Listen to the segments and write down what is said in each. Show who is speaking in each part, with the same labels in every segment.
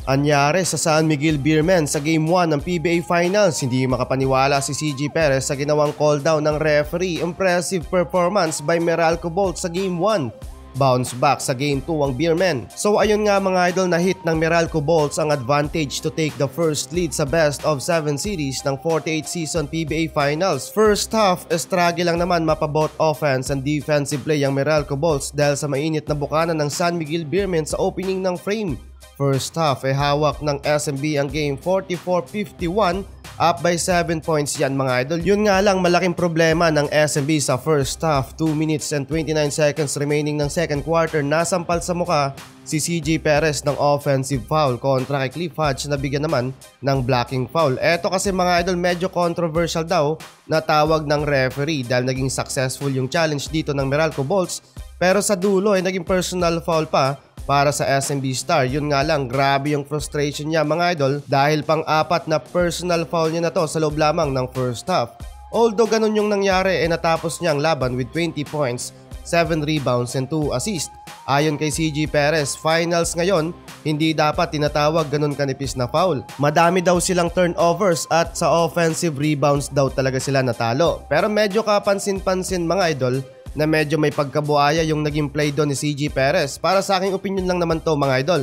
Speaker 1: Anyari sa San Miguel Beermen sa Game 1 ng PBA Finals, hindi makapaniwala si CJ Perez sa ginawang call down ng referee. Impressive performance by Meralco Bolts sa Game 1. Bounce back sa Game 2 ang Beermen. So ayun nga mga idol, na hit ng Meralco Bolts ang advantage to take the first lead sa best of 7 series ng 48 season PBA Finals. First half, struggle lang naman mapabot offense and defensive play ang Meralco Bolts dahil sa mainit na bukana ng San Miguel Beermen sa opening ng frame. First half hawak ng SMB ang game 44-51, up by 7 points yan mga idol. Yun nga lang, malaking problema ng SMB sa first half. 2 minutes and 29 seconds remaining ng second quarter, nasampal sa muka si CJ Perez ng offensive foul kontra kay Cliff Hodge na bigyan naman ng blocking foul. Eto kasi mga idol, medyo controversial daw na tawag ng referee dahil naging successful yung challenge dito ng Meralco Bolts, pero sa dulo ay naging personal foul pa para sa SMB Star. Yun nga lang, grabe yung frustration niya mga idol dahil pang-apat na personal foul niya na to sa loob lamang ng first half. Although ganun yung nangyari, natapos niya ang laban with 20 points, 7 rebounds and 2 assists. Ayon kay CJ Perez, finals ngayon, hindi dapat tinatawag ganun kanipis na foul. Madami daw silang turnovers at sa offensive rebounds daw talaga sila natalo. Pero medyo kapansin-pansin mga idol na medyo may pagkabuaya yung naging play doon ni CJ Perez. Para sa aking opinion lang naman to mga idol.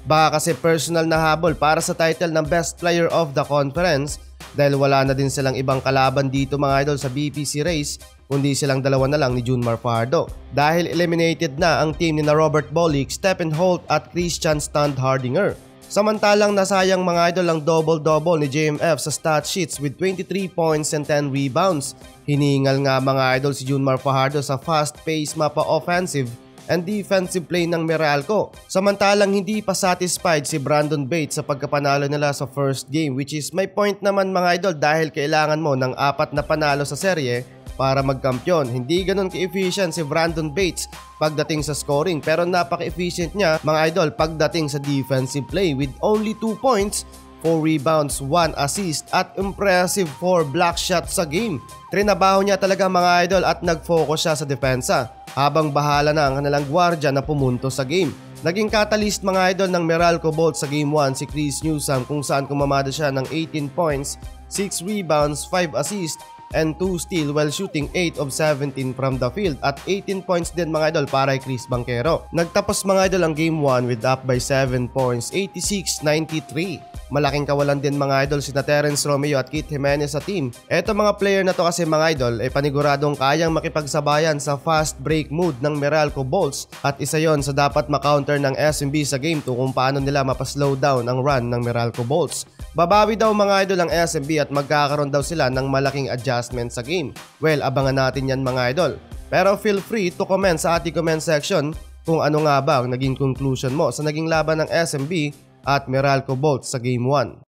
Speaker 1: Baka kasi personal na habol para sa title ng Best Player of the Conference dahil wala na din silang ibang kalaban dito mga idol sa BPC race, kundi silang dalawa na lang ni Junmar Fajardo. Dahil eliminated na ang team ni na Robert Bolick, Stephen Holt at Christian Stand Hardinger. Samantalang nasayang mga idol ang double-double ni JMF sa stat sheets with 23 points and 10 rebounds. Hiningal nga mga idol si Junmar Fajardo sa fast-paced mapa offensive and defensive play ng Meralco. Samantalang hindi pa satisfied si Brandon Bates sa pagkapanalo nila sa first game, which is may point naman mga idol dahil kailangan mo ng 4 na panalo sa serye para magkampiyon. Hindi ganun ka-efficient si Brandon Bates pagdating sa scoring, pero napaka-efficient niya mga idol pagdating sa defensive play with only 2 points, 4 rebounds, 1 assist at impressive 4 block shots sa game. Trinabaho niya talaga mga idol at nag-focus siya sa depensa habang bahala na ang kanilang gwardya na pumunto sa game. Naging catalyst mga idol ng Meralco Bolts sa Game 1 si Chris Newsome kung saan kumamada siya ng 18 points, 6 rebounds, 5 assists and 2 steal while shooting 8 of 17 from the field at 18 points din mga idol para kay Chris Banquero. Nagtapos mga idol ang Game 1 with up by 7 points, 86-93. Malaking kawalan din mga idol si Terence Romeo at Keith Jimenez sa team. Eto mga player na to kasi mga idol ay paniguradong kayang makipagsabayan sa fast break mood ng Meralco Bolts at isa yon sa dapat makounter ng SMB sa Game 2 kung paano nila mapaslow down ang run ng Meralco Bolts. Babawi daw mga idol ang SMB at magkakaroon daw sila ng malaking adjustment sa game. Well, abangan natin yan mga idol. Pero feel free to comment sa ating comment section kung ano nga ba ang naging conclusion mo sa naging laban ng SMB at Meralco Bolts sa Game 1.